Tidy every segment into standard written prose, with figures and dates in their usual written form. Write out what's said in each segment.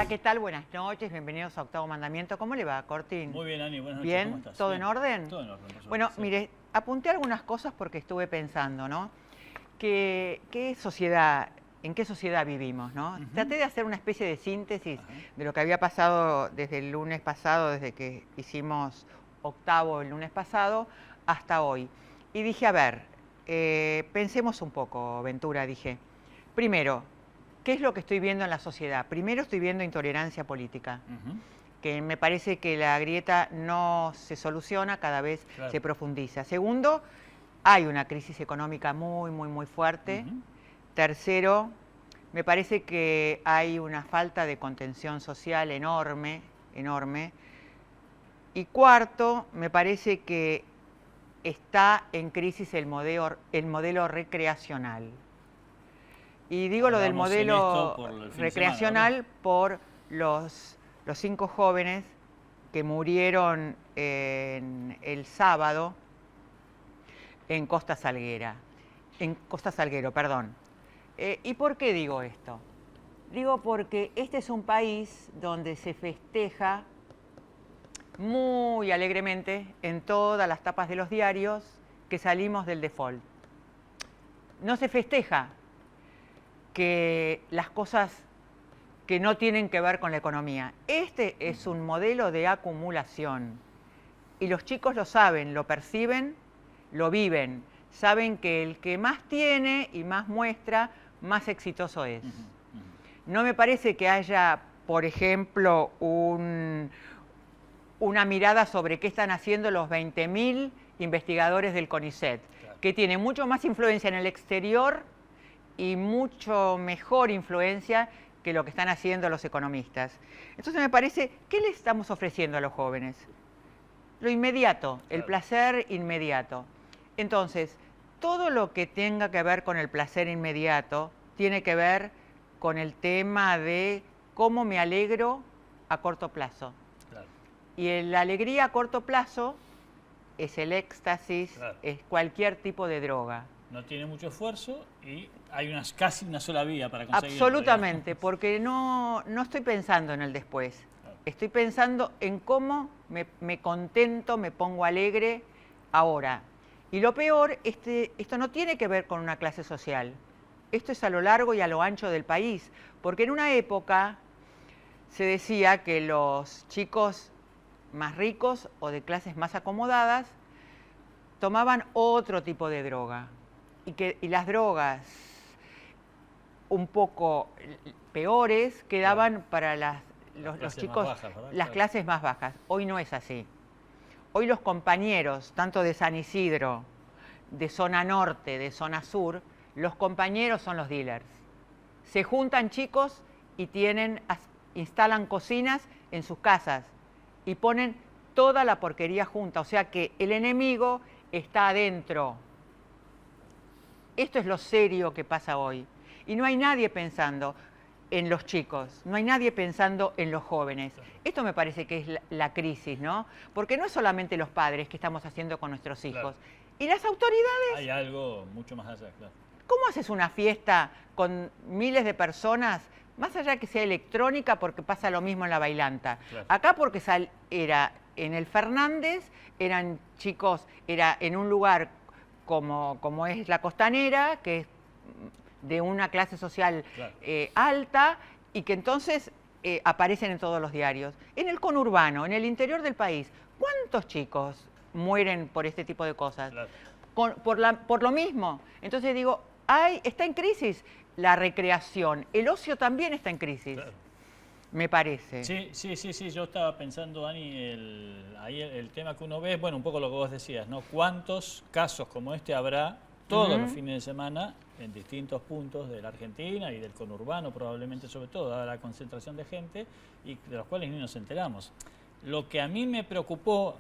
Hola, ¿qué tal? Buenas noches, bienvenidos a Octavo Mandamiento. ¿Cómo le va, Cortín? Muy bien, Ani, buenas noches. ¿Bien? ¿Cómo estás? ¿Todo Bien. en orden? Todo en orden, por suerte. Bueno, Sí. mire, apunté algunas cosas porque estuve pensando, ¿no? ¿Qué sociedad, en qué sociedad vivimos, ¿no? Traté de hacer una especie de síntesis de lo que había pasado desde el lunes pasado, desde que hicimos Octavo el lunes pasado, hasta hoy. Y dije, a ver, pensemos un poco, Ventura, dije. Primero, ¿qué es lo que estoy viendo en la sociedad? Primero estoy viendo intolerancia política, que me parece que la grieta no se soluciona, cada vez se profundiza. Segundo, hay una crisis económica muy fuerte. Tercero, me parece que hay una falta de contención social enorme. Y cuarto, me parece que está en crisis el modelo recreacional. Y digo lo del modelo recreacional por los 5 jóvenes que murieron el sábado en Costa Salguero. ¿Y por qué digo esto? Digo porque este es un país donde se festeja muy alegremente en todas las tapas de los diarios que salimos del default. No se festeja que las cosas que no tienen que ver con la economía. Este es un modelo de acumulación y los chicos lo saben, lo perciben, lo viven. Saben que el que más tiene y más muestra, más exitoso es. No me parece que haya, por ejemplo, una mirada sobre qué están haciendo los 20.000 investigadores del CONICET, que tienen mucho más influencia en el exterior y mucho mejor influencia que lo que están haciendo los economistas. Entonces me parece, ¿qué le estamos ofreciendo a los jóvenes? Lo inmediato, el placer inmediato. Entonces, todo lo que tenga que ver con el placer inmediato tiene que ver con el tema de cómo me alegro a corto plazo. Y la alegría a corto plazo es el éxtasis, es cualquier tipo de droga. No tiene mucho esfuerzo y hay casi una sola vía para conseguirlo. Absolutamente, porque no estoy pensando en el después. Estoy pensando en cómo me contento, me pongo alegre ahora. Y lo peor, esto no tiene que ver con una clase social. Esto es a lo largo y a lo ancho del país. Porque en una época se decía que los chicos más ricos o de clases más acomodadas tomaban otro tipo de droga. Y las drogas un poco peores quedaban para los chicos, las clases más bajas. Hoy no es así. Hoy los compañeros, tanto de San Isidro, de zona norte, de zona sur, los compañeros son los dealers. Se juntan chicos y instalan cocinas en sus casas y ponen toda la porquería junta. O sea que el enemigo está adentro. Esto es lo serio que pasa hoy. Y no hay nadie pensando en los chicos, no hay nadie pensando en los jóvenes. Esto me parece que es la crisis, ¿no? Porque no es solamente los padres que estamos haciendo con nuestros hijos. Y las autoridades... Hay algo mucho más allá, claro. ¿Cómo haces una fiesta con miles de personas, más allá que sea electrónica, porque pasa lo mismo en la bailanta? Acá porque era en el Fernández, eran chicos, era en un lugar como es la Costanera, que es de una clase social alta y que entonces aparecen en todos los diarios. En el conurbano, en el interior del país, ¿cuántos chicos mueren por este tipo de cosas? Por lo mismo. Entonces digo, está en crisis la recreación, el ocio también está en crisis. Me parece. Sí. Yo estaba pensando, Ani, ahí el tema que uno ve, bueno, un poco lo que vos decías, ¿no? ¿Cuántos casos como este habrá todos los fines de semana en distintos puntos de la Argentina y del conurbano, probablemente sobre todo, dada la concentración de gente, y de los cuales ni nos enteramos? Lo que a mí me preocupó,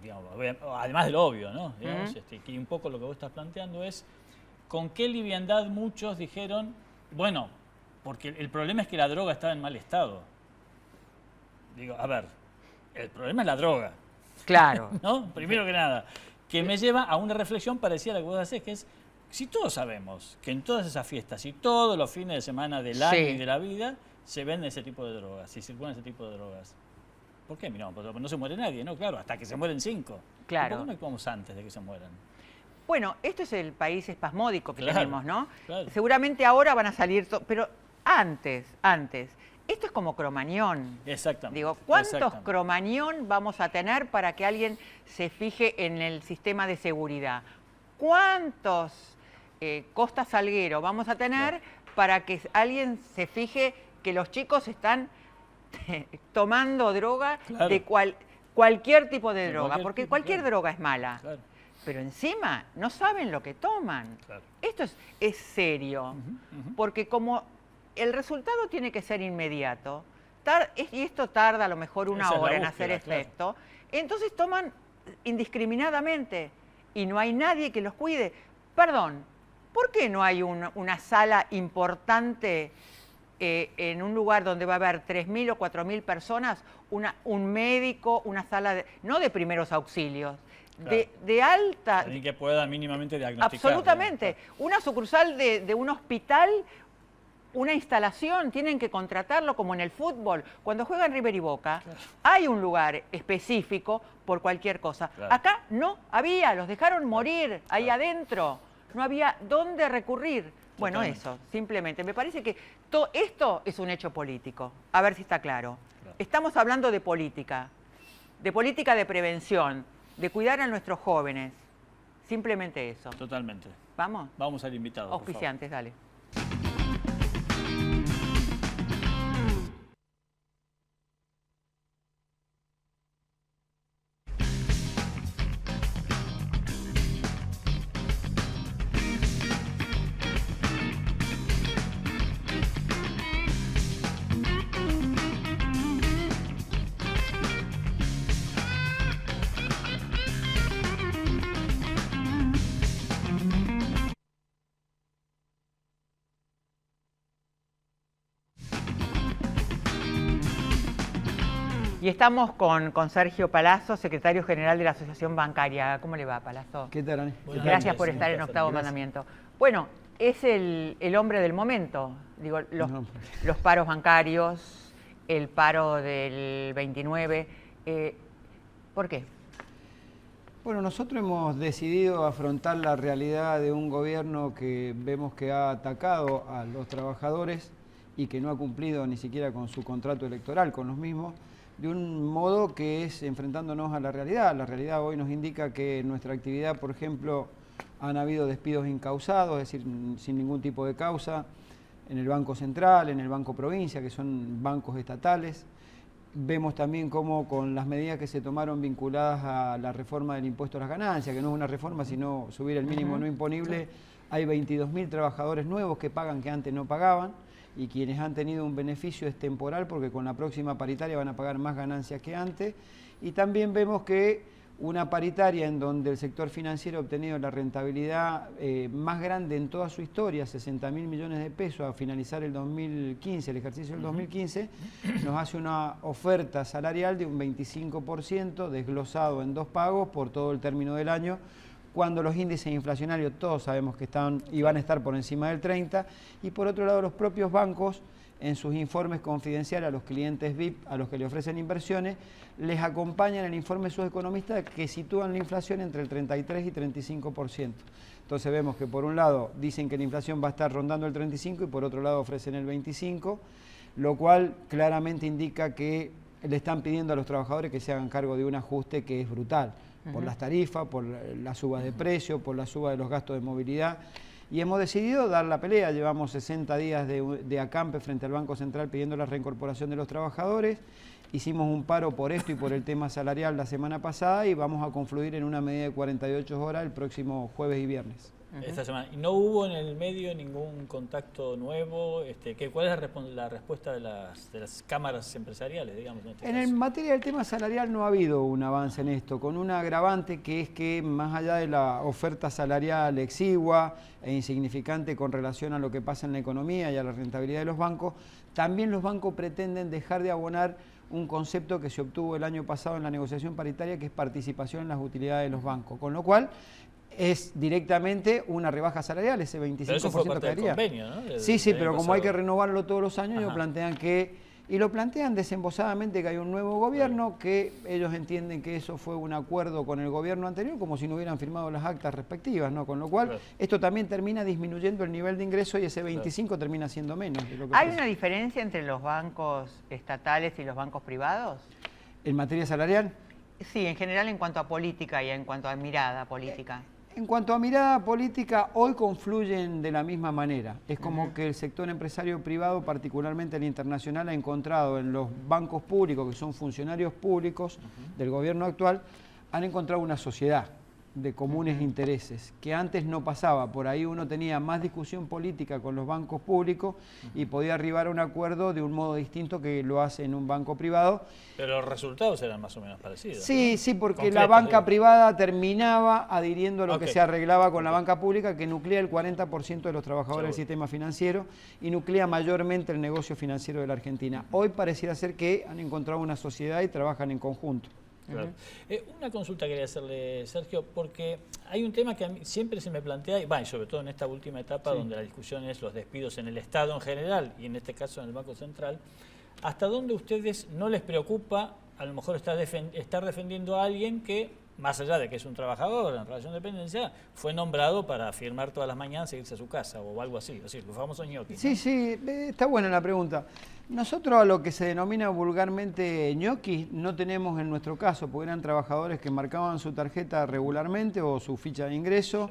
digamos, además de lo obvio, ¿no? Digamos, que un poco lo que vos estás planteando es con qué liviandad muchos dijeron, bueno, porque el problema es que la droga está en mal estado. Digo, a ver, el problema es la droga. Claro. ¿No? Primero que nada. Que me lleva a una reflexión parecida a la que vos hacés, que es, si todos sabemos que en todas esas fiestas y todos los fines de semana del año y de la vida, se vende ese tipo de drogas, si circulan ese tipo de drogas, ¿por qué? No, no se muere nadie, ¿no? Claro, hasta que se mueren 5. Claro. ¿Por qué no actuamos antes de que se mueran? Bueno, esto es el país espasmódico que Claro, tenemos, ¿no? claro. Seguramente ahora van a salir, pero antes. Esto es como Cromañón. Exactamente. Digo, ¿cuántos exactamente. Cromañón vamos a tener para que alguien se fije en el sistema de seguridad? ¿Cuántos Costa Salguero vamos a tener para que alguien se fije que los chicos están tomando droga Claro. de cualquier tipo de De droga? cualquier Porque tipo, cualquier claro. droga es mala. Claro. Pero encima no saben lo que toman. Claro. Esto es serio, porque como el resultado tiene que ser inmediato, y esto tarda a lo mejor una Esa es la hora en búsqueda, hacer claro. efecto, entonces toman indiscriminadamente y no hay nadie que los cuide. Perdón, ¿por qué no hay una sala importante en un lugar donde va a haber 3.000 o 4.000 personas, un médico, una sala, no de primeros auxilios, Claro. de alta... Alguien que pueda mínimamente diagnosticar. Absolutamente. Digamos. Una sucursal de un hospital, una instalación, tienen que contratarlo como en el fútbol. Cuando juegan River y Boca, hay un lugar específico por cualquier cosa. Claro. Acá no había, los dejaron morir ahí adentro. No había dónde recurrir. Bueno, Totalmente. eso, simplemente. Me parece que esto es un hecho político. A ver si está claro. Claro. Estamos hablando de política de prevención, de cuidar a nuestros jóvenes. Simplemente eso. Totalmente. ¿Vamos? Vamos al invitado. por favor. Auspiciantes, dale. Y estamos con Sergio Palazzo, secretario general de la Asociación Bancaria. ¿Cómo le va, Palazzo? ¿Qué tal, Ani? Buenas Gracias noches, por un estar en placer. Octavo Gracias. Mandamiento. Bueno, es el hombre del momento. Digo, los paros bancarios, el paro del 29. ¿Por qué? Bueno, nosotros hemos decidido afrontar la realidad de un gobierno que vemos que ha atacado a los trabajadores y que no ha cumplido ni siquiera con su contrato electoral con los mismos, de un modo que es enfrentándonos a la realidad. La realidad hoy nos indica que en nuestra actividad, por ejemplo, han habido despidos incausados, es decir, sin ningún tipo de causa, en el Banco Central, en el Banco Provincia, que son bancos estatales. Vemos también cómo con las medidas que se tomaron vinculadas a la reforma del impuesto a las ganancias, que no es una reforma sino subir el mínimo no imponible, hay 22.000 trabajadores nuevos que pagan que antes no pagaban, y quienes han tenido un beneficio es temporal porque con la próxima paritaria van a pagar más ganancias que antes. Y también vemos que una paritaria en donde el sector financiero ha obtenido la rentabilidad más grande en toda su historia, 60.000 millones de pesos a finalizar el 2015, el ejercicio del 2015, nos hace una oferta salarial de un 25% desglosado en 2 pagos por todo el término del año, cuando los índices inflacionarios todos sabemos que están y van a estar por encima del 30%, y por otro lado los propios bancos en sus informes confidenciales a los clientes VIP, a los que le ofrecen inversiones, les acompañan el informe de sus economistas que sitúan la inflación entre el 33 y 35%. Entonces vemos que por un lado dicen que la inflación va a estar rondando el 35 y por otro lado ofrecen el 25, lo cual claramente indica que le están pidiendo a los trabajadores que se hagan cargo de un ajuste que es brutal, por las tarifas, por la suba de precio, por la suba de los gastos de movilidad. Y hemos decidido dar la pelea. Llevamos 60 días de acampe frente al Banco Central pidiendo la reincorporación de los trabajadores. Hicimos un paro por esto y por el tema salarial la semana pasada y vamos a confluir en una medida de 48 horas el próximo jueves y viernes. Esta semana. ¿Y no hubo en el medio ningún contacto nuevo? ¿Cuál es la respuesta de las cámaras empresariales, digamos? En materia del tema salarial no ha habido un avance en esto, con un agravante que es que más allá de la oferta salarial exigua e insignificante con relación a lo que pasa en la economía y a la rentabilidad de los bancos, también los bancos pretenden dejar de abonar un concepto que se obtuvo el año pasado en la negociación paritaria, que es participación en las utilidades de los bancos, con lo cual es directamente una rebaja salarial, ese 25% Pero eso fue parte del caería. convenio, ¿no? Sí, pero como pasado. hay que renovarlo todos los años, ellos Ajá. plantean y lo plantean desembosadamente, que hay un nuevo gobierno, que ellos entienden que eso fue un acuerdo con el gobierno anterior, como si no hubieran firmado las actas respectivas, ¿no? Con lo cual, esto también termina disminuyendo el nivel de ingreso y ese 25 termina siendo menos de lo que ¿Hay ofrece. una diferencia entre los bancos estatales y los bancos privados? ¿En materia salarial? Sí, en general en cuanto a política y en cuanto a mirada política. En cuanto a mirada política, hoy confluyen de la misma manera. Es como que el sector empresario privado, particularmente el internacional, ha encontrado en los bancos públicos, que son funcionarios públicos del gobierno actual, han encontrado una sociedad de comunes intereses, que antes no pasaba. Por ahí uno tenía más discusión política con los bancos públicos y podía arribar a un acuerdo de un modo distinto que lo hace en un banco privado. Pero los resultados eran más o menos parecidos. Sí, ¿no? sí, porque Concretos, la banca digo. privada terminaba adhiriendo a lo que Ok. se arreglaba con la banca pública, que nuclea el 40% de los trabajadores del Seguro. sistema financiero y nuclea mayormente el negocio financiero de la Argentina. Hoy pareciera ser que han encontrado una sociedad y trabajan en conjunto. Claro. Una consulta quería hacerle, Sergio, porque hay un tema que a mí siempre se me plantea, y sobre todo en esta última etapa, Sí. donde la discusión es los despidos en el Estado en general y en este caso en el Banco Central. ¿Hasta dónde a ustedes no les preocupa a lo mejor estar defendiendo a alguien que, más allá de que es un trabajador en relación de dependencia, fue nombrado para firmar todas las mañanas e irse a su casa o algo así? Es decir, los famosos ñoquis. Sí, ¿no? sí, está buena la pregunta. Nosotros a lo que se denomina vulgarmente ñoquis no tenemos en nuestro caso, porque eran trabajadores que marcaban su tarjeta regularmente o su ficha de ingreso,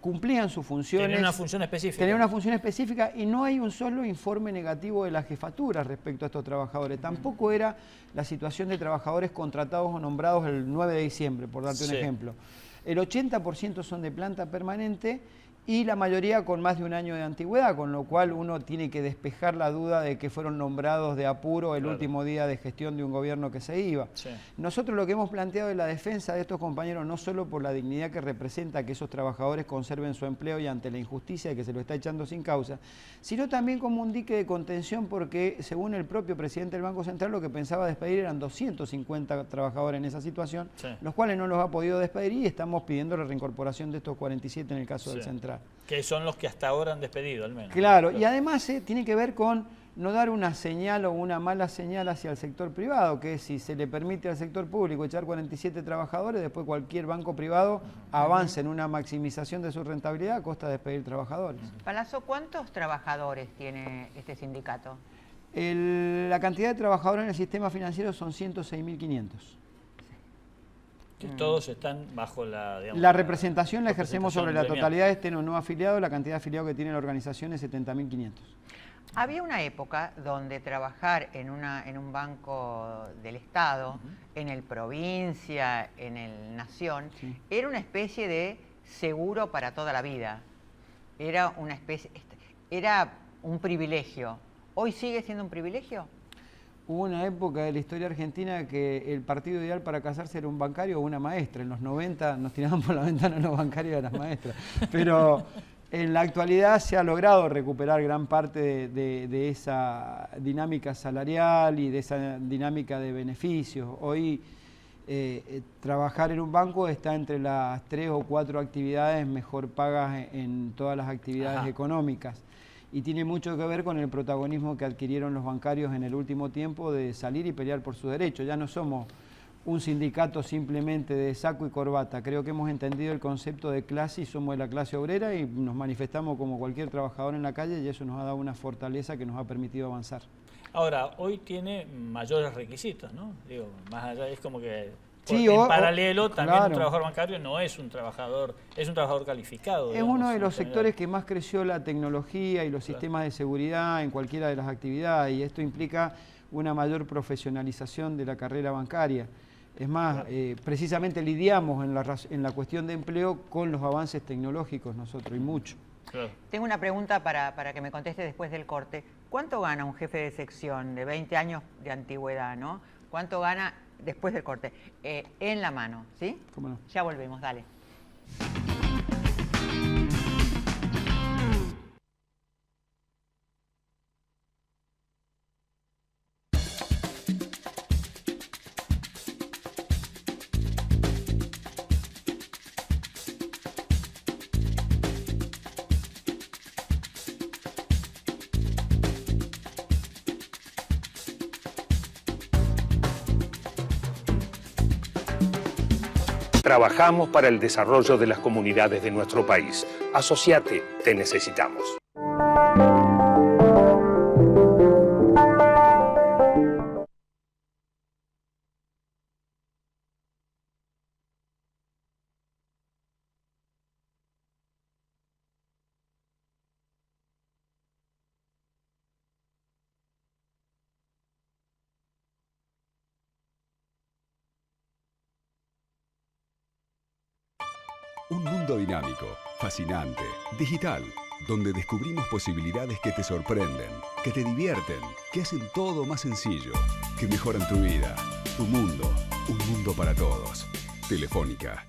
cumplían sus funciones. Tenían una función específica. Tenían una función específica y no hay un solo informe negativo de la jefatura respecto a estos trabajadores. Tampoco era la situación de trabajadores contratados o nombrados el 9 de diciembre, por darte un Sí. ejemplo. El 80% son de planta permanente y la mayoría con más de un año de antigüedad, con lo cual uno tiene que despejar la duda de que fueron nombrados de apuro el Claro. último día de gestión de un gobierno que se iba. Sí. Nosotros lo que hemos planteado es la defensa de estos compañeros, no solo por la dignidad que representa que esos trabajadores conserven su empleo y ante la injusticia de que se lo está echando sin causa, sino también como un dique de contención porque, según el propio presidente del Banco Central, lo que pensaba despedir eran 250 trabajadores en esa situación, Sí. los cuales no los ha podido despedir y estamos pidiendo la reincorporación de estos 47 en el caso del Sí. Central. Que son los que hasta ahora han despedido, al menos. Claro, y además tiene que ver con no dar una señal o una mala señal hacia el sector privado, que si se le permite al sector público echar 47 trabajadores, después cualquier banco privado avanza en una maximización de su rentabilidad a costa de despedir trabajadores. Palazzo, ¿cuántos trabajadores tiene este sindicato? La cantidad de trabajadores en el sistema financiero son 106.500. Que todos están bajo la... digamos, La representación la ejercemos sobre la gremial. totalidad de estén o no afiliados, la cantidad de afiliados que tiene la organización es 70.500. Había una época donde trabajar en un banco del Estado, en el provincia, en el Nación, Sí. era una especie de seguro para toda la vida. Era un privilegio. ¿Hoy sigue siendo un privilegio? Hubo una época de la historia argentina que el partido ideal para casarse era un bancario o una maestra. En los 90 nos tiraban por la ventana los bancarios de las maestras. Pero en la actualidad se ha logrado recuperar gran parte de esa dinámica salarial y de esa dinámica de beneficios. Hoy trabajar en un banco está entre las 3 o 4 actividades mejor pagas en todas las actividades Ajá. económicas. Y tiene mucho que ver con el protagonismo que adquirieron los bancarios en el último tiempo de salir y pelear por sus derechos. Ya no somos un sindicato simplemente de saco y corbata. Creo que hemos entendido el concepto de clase y somos de la clase obrera y nos manifestamos como cualquier trabajador en la calle y eso nos ha dado una fortaleza que nos ha permitido avanzar. Ahora, hoy tiene mayores requisitos, ¿no? Digo, más allá, es como que Sí, en paralelo también claro. un trabajador bancario no es un trabajador, es un trabajador calificado. Es digamos, uno de en los general. sectores que más creció la tecnología y los Claro. sistemas de seguridad en cualquiera de las actividades y esto implica una mayor profesionalización de la carrera bancaria. Es más, precisamente lidiamos en la cuestión de empleo con los avances tecnológicos nosotros y mucho. Claro. Tengo una pregunta para que me conteste después del corte. ¿Cuánto gana un jefe de sección de 20 años de antigüedad, ¿no? ¿Cuánto gana después del corte? En la mano, ¿sí? ¿Cómo no? Ya volvemos, dale. Trabajamos para el desarrollo de las comunidades de nuestro país. Asociate, te necesitamos. Un mundo dinámico, fascinante, digital, donde descubrimos posibilidades que te sorprenden, que te divierten, que hacen todo más sencillo, que mejoran tu vida, tu mundo, un mundo para todos. Telefónica.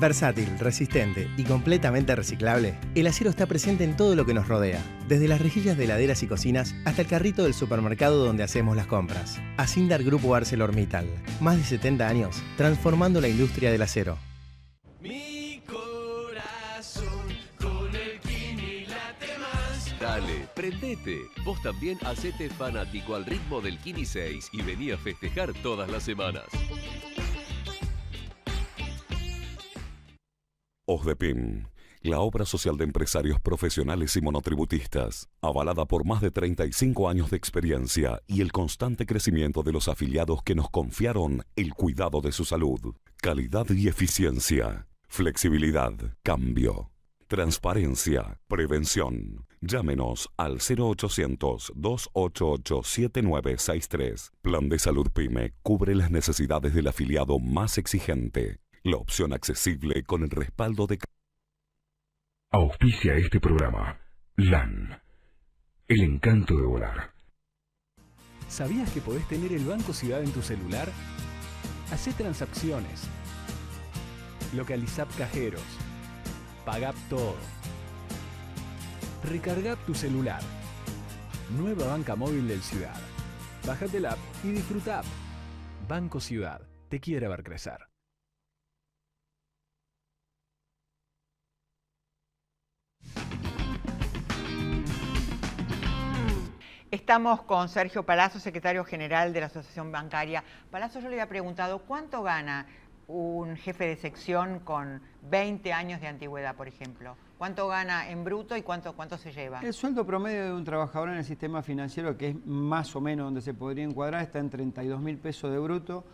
Versátil, resistente y completamente reciclable, el acero está presente en todo lo que nos rodea, desde las rejillas de heladeras y cocinas hasta el carrito del supermercado donde hacemos las compras. Acindar Grupo ArcelorMittal, más de 70 años, transformando la industria del acero. Mi corazón con el Kini late más. Dale, prendete. Vos también hacete fanático al ritmo del Kini 6 y vení a festejar todas las semanas. OSDEPIM, la obra social de empresarios profesionales y monotributistas, avalada por más de 35 años de experiencia y el constante crecimiento de los afiliados que nos confiaron el cuidado de su salud, calidad y eficiencia, flexibilidad, cambio, transparencia, prevención. Llámenos al 0800-288-7963. Plan de Salud PYME cubre las necesidades del afiliado más exigente. La opción accesible con el respaldo de... Auspicia este programa. LAN. El encanto de volar. ¿Sabías que podés tener el Banco Ciudad en tu celular? Hacé transacciones. Localizá cajeros. Pagá todo. Recargá tu celular. Nueva banca móvil del Ciudad. Bájate la app y disfruta. Banco Ciudad. Te quiere ver crecer. Estamos con Sergio Palazzo, secretario general de la Asociación Bancaria. Palazzo, yo le había preguntado, ¿cuánto gana un jefe de sección con 20 años de antigüedad, por ejemplo? ¿Cuánto gana en bruto y cuánto se lleva? El sueldo promedio de un trabajador en el sistema financiero, que es más o menos donde se podría encuadrar, está en 32.000 pesos de bruto,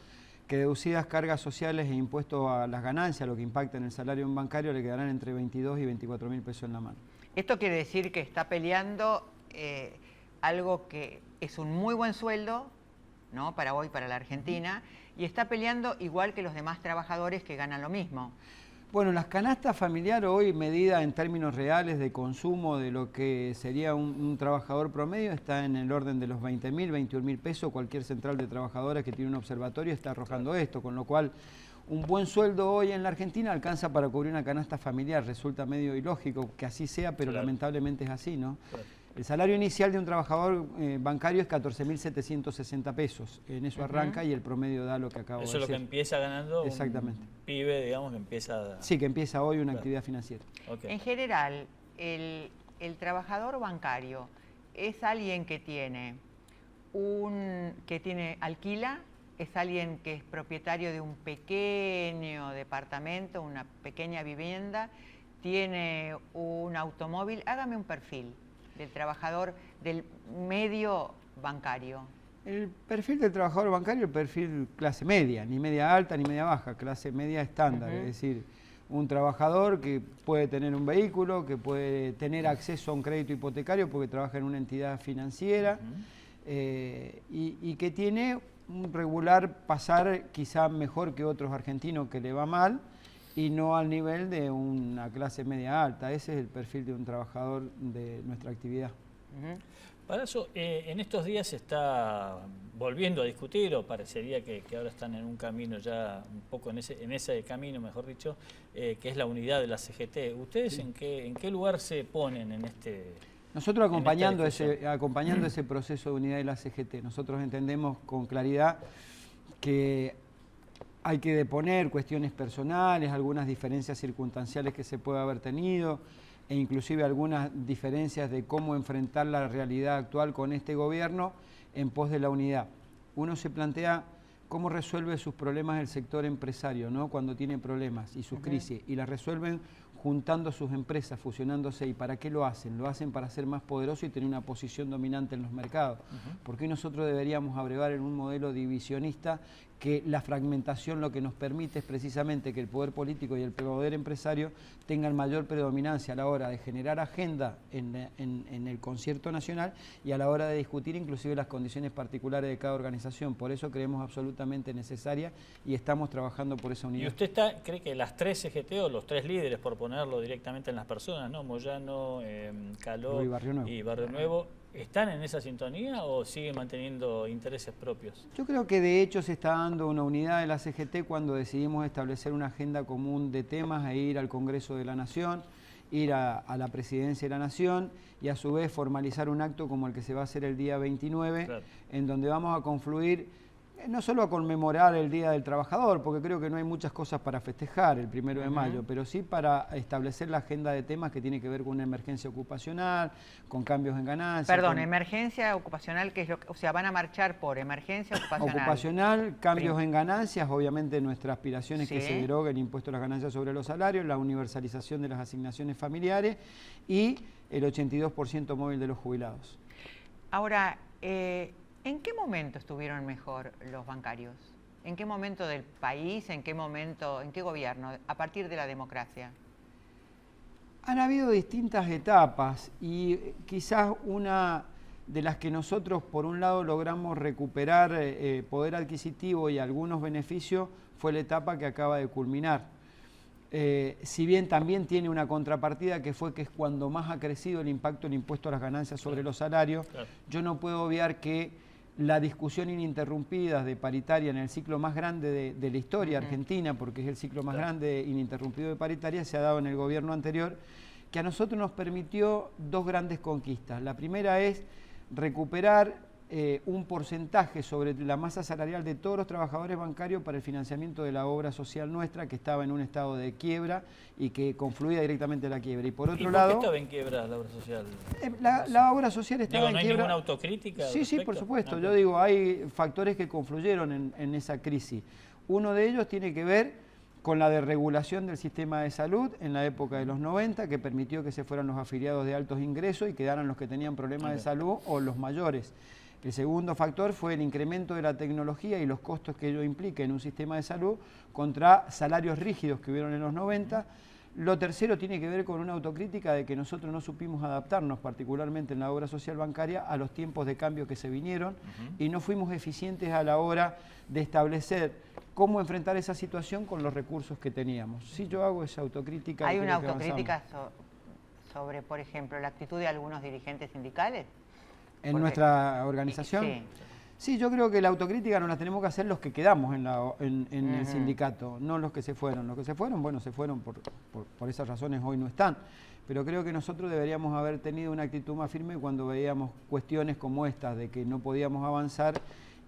que deducidas cargas sociales e impuestos a las ganancias, lo que impacta en el salario de un bancario, le quedarán entre 22 y 24.000 pesos en la mano. Esto quiere decir que está peleando algo que es un muy buen sueldo, ¿no?, para hoy, para la Argentina, y está peleando igual que los demás trabajadores que ganan lo mismo. Bueno, las canastas familiares hoy, medida en términos reales de consumo de lo que sería un trabajador promedio, está en el orden de los 20.000, 21.000 pesos. Cualquier central de trabajadores que tiene un observatorio está arrojando esto, con lo cual un buen sueldo hoy en la Argentina alcanza para cubrir una canasta familiar. Resulta medio ilógico que así sea, pero lamentablemente es así, ¿no? El salario inicial de un trabajador bancario es 14.760 pesos. En eso arranca y el promedio da lo que acabo de decir. Eso es lo que empieza ganando exactamente un pibe, digamos, que empieza... Sí, que empieza hoy una actividad financiera. Okay. En general, el trabajador bancario es alguien que tiene alquila, es alguien que es propietario de un pequeño departamento, una pequeña vivienda, tiene un automóvil. Hágame un perfil del trabajador del medio bancario. El perfil del trabajador bancario es el perfil clase media, ni media alta ni media baja, clase media estándar, es decir, un trabajador que puede tener un vehículo, que puede tener acceso a un crédito hipotecario porque trabaja en una entidad financiera y que tiene un regular pasar quizá mejor que otros argentinos que le va mal, y no al nivel de una clase media alta. Ese es el perfil de un trabajador de nuestra actividad. Para eso, en estos días se está volviendo a discutir, o parecería que ahora están en un camino ya, un poco en ese camino, mejor dicho, que es la unidad de la CGT. ¿Ustedes en qué lugar se ponen en este...? Nosotros acompañando ese proceso de unidad de la CGT, nosotros entendemos con claridad que hay que deponer cuestiones personales, algunas diferencias circunstanciales que se puede haber tenido, e inclusive algunas diferencias de cómo enfrentar la realidad actual con este gobierno en pos de la unidad. Uno se plantea cómo resuelve sus problemas el sector empresario, ¿no? Cuando tiene problemas y sus crisis, y las resuelven juntando sus empresas, fusionándose. ¿Y para qué lo hacen? Lo hacen para ser más poderosos y tener una posición dominante en los mercados. ¿Por qué nosotros deberíamos abrevar en un modelo divisionista que la fragmentación lo que nos permite es precisamente que el poder político y el poder empresario tengan mayor predominancia a la hora de generar agenda en el concierto nacional y a la hora de discutir inclusive las condiciones particulares de cada organización? Por eso creemos absolutamente necesaria y estamos trabajando por esa unidad. ¿Y usted cree que las 3 CGT o los 3 líderes, por ponerlo directamente en las personas, ¿no? Moyano, Caló y Barrio Nuevo, están en esa sintonía o siguen manteniendo intereses propios? Yo creo que de hecho se está dando una unidad de la CGT cuando decidimos establecer una agenda común de temas e ir al Congreso de la Nación, ir a la Presidencia de la Nación y a su vez formalizar un acto como el que se va a hacer el día 29, claro, en donde vamos a confluir no solo a conmemorar el Día del Trabajador, porque creo que no hay muchas cosas para festejar el 1 de mayo, pero sí para establecer la agenda de temas que tiene que ver con una emergencia ocupacional, con cambios en ganancias. Perdón, emergencia ocupacional, ¿qué es lo que, o sea, van a marchar por emergencia ocupacional? Ocupacional, cambios en ganancias, obviamente nuestra aspiración es que se derogue el impuesto a las ganancias sobre los salarios, la universalización de las asignaciones familiares y el 82% móvil de los jubilados. Ahora, ¿en qué momento estuvieron mejor los bancarios? ¿En qué momento del país? ¿En qué momento, en qué gobierno? A partir de la democracia. Han habido distintas etapas y quizás una de las que nosotros por un lado logramos recuperar poder adquisitivo y algunos beneficios fue la etapa que acaba de culminar. Si bien también tiene una contrapartida que es cuando más ha crecido el impacto del impuesto a las ganancias sobre los salarios, yo no puedo obviar que la discusión ininterrumpida de paritaria en el ciclo más grande de la historia argentina, porque es el ciclo más grande ininterrumpido de paritaria, se ha dado en el gobierno anterior, que a nosotros nos permitió 2 grandes conquistas. La primera es recuperar un porcentaje sobre la masa salarial de todos los trabajadores bancarios para el financiamiento de la obra social nuestra, que estaba en un estado de quiebra y que confluía directamente en la quiebra. Y por otro lado... ¿Por qué estaba en quiebra la obra social? La obra social estaba en quiebra. ¿No hay ninguna autocrítica? Sí, por supuesto. Yo digo, hay factores que confluyeron en esa crisis. Uno de ellos tiene que ver con la desregulación del sistema de salud en la época de los 90, que permitió que se fueran los afiliados de altos ingresos y quedaran los que tenían problemas de salud o los mayores. El segundo factor fue el incremento de la tecnología y los costos que ello implica en un sistema de salud contra salarios rígidos que hubieron en los 90. Lo tercero tiene que ver con una autocrítica de que nosotros no supimos adaptarnos, particularmente en la obra social bancaria, a los tiempos de cambio que se vinieron y no fuimos eficientes a la hora de establecer cómo enfrentar esa situación con los recursos que teníamos. Si yo hago esa autocrítica... ¿Hay una autocrítica sobre, por ejemplo, la actitud de algunos dirigentes sindicales? ¿En nuestra organización? Sí. Sí, yo creo que la autocrítica nos la tenemos que hacer los que quedamos en el sindicato, no los que se fueron. Los que se fueron, bueno, se fueron por esas razones, hoy no están. Pero creo que nosotros deberíamos haber tenido una actitud más firme cuando veíamos cuestiones como estas, de que no podíamos avanzar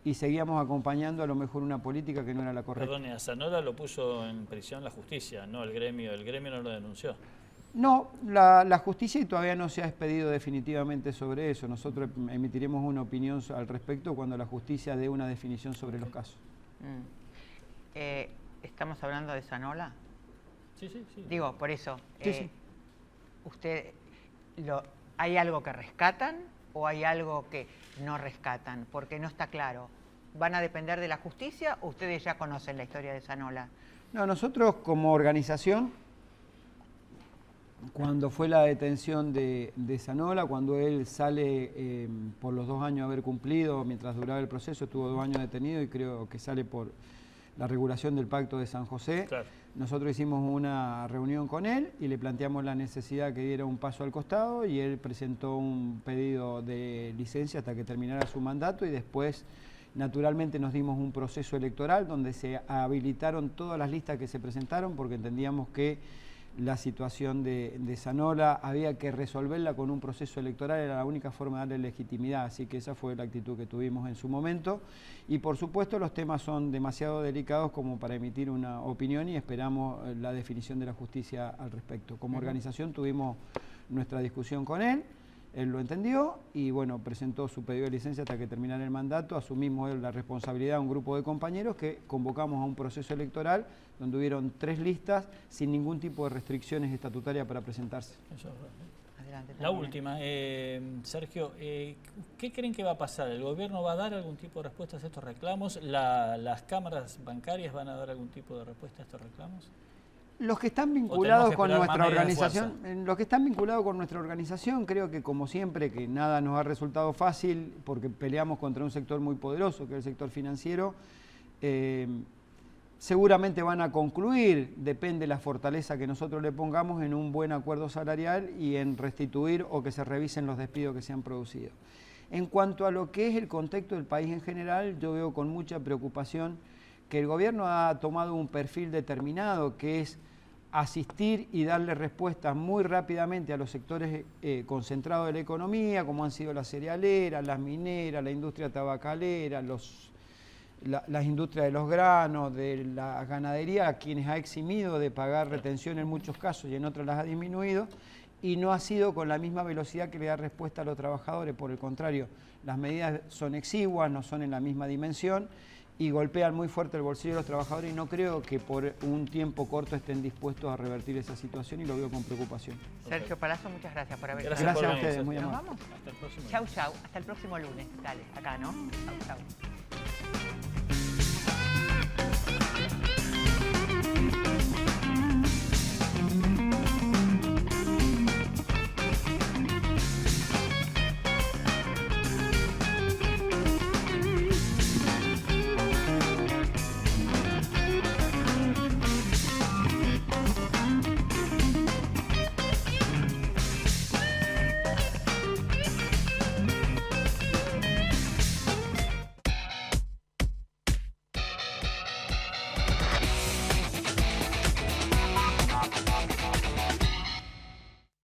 y seguíamos acompañando a lo mejor una política que no era la correcta. Perdón, a Zanola lo puso en prisión la justicia, no el gremio no lo denunció. No, la justicia y todavía no se ha expedido definitivamente sobre eso. Nosotros emitiremos una opinión al respecto cuando la justicia dé una definición sobre los casos. ¿Estamos hablando de Zanola? Sí. Digo, por eso. Sí. ¿Hay algo que rescatan o hay algo que no rescatan? Porque no está claro. ¿Van a depender de la justicia o ustedes ya conocen la historia de Zanola? No, nosotros como organización... Cuando fue la detención de Zanola, cuando él sale por los 2 años de haber cumplido, mientras duraba el proceso, estuvo 2 años detenido y creo que sale por la regulación del Pacto de San José. Claro. Nosotros hicimos una reunión con él y le planteamos la necesidad que diera un paso al costado y él presentó un pedido de licencia hasta que terminara su mandato y después... Naturalmente nos dimos un proceso electoral donde se habilitaron todas las listas que se presentaron porque entendíamos que la situación de Zanola había que resolverla con un proceso electoral, era la única forma de darle legitimidad, así que esa fue la actitud que tuvimos en su momento. Y por supuesto los temas son demasiado delicados como para emitir una opinión y esperamos la definición de la justicia al respecto. Como organización tuvimos nuestra discusión con él Él lo entendió y bueno, presentó su pedido de licencia hasta que terminara el mandato. Asumimos la responsabilidad de un grupo de compañeros que convocamos a un proceso electoral donde hubieron 3 listas sin ningún tipo de restricciones estatutarias para presentarse. Eso es verdad. Adelante, La última, Sergio, ¿qué creen que va a pasar? ¿El gobierno va a dar algún tipo de respuesta a estos reclamos? ¿Las cámaras bancarias van a dar algún tipo de respuesta a estos reclamos? Los que están tenemos vinculados que con esperar nuestra más medidas de organización, los que están vinculados con nuestra organización, creo que como siempre, que nada nos ha resultado fácil, porque peleamos contra un sector muy poderoso, que es el sector financiero, seguramente van a concluir, depende de la fortaleza que nosotros le pongamos, en un buen acuerdo salarial y en restituir o que se revisen los despidos que se han producido. En cuanto a lo que es el contexto del país en general, yo veo con mucha preocupación que el gobierno ha tomado un perfil determinado, que es asistir y darle respuestas muy rápidamente a los sectores concentrados de la economía, como han sido las cerealeras, las mineras, la industria tabacalera, las industrias de los granos, de la ganadería, a quienes ha eximido de pagar retención en muchos casos y en otros las ha disminuido, y no ha sido con la misma velocidad que le da respuesta a los trabajadores. Por el contrario, las medidas son exiguas, no son en la misma dimensión, y golpean muy fuerte el bolsillo de los trabajadores, y no creo que por un tiempo corto estén dispuestos a revertir esa situación, y lo veo con preocupación. Sergio Palazzo, muchas gracias por haber Gracias a ustedes, muy ¿Nos amable. vamos? Hasta el próximo Chau, chau. Hasta el próximo lunes. Dale, acá, ¿no? Chau, chau.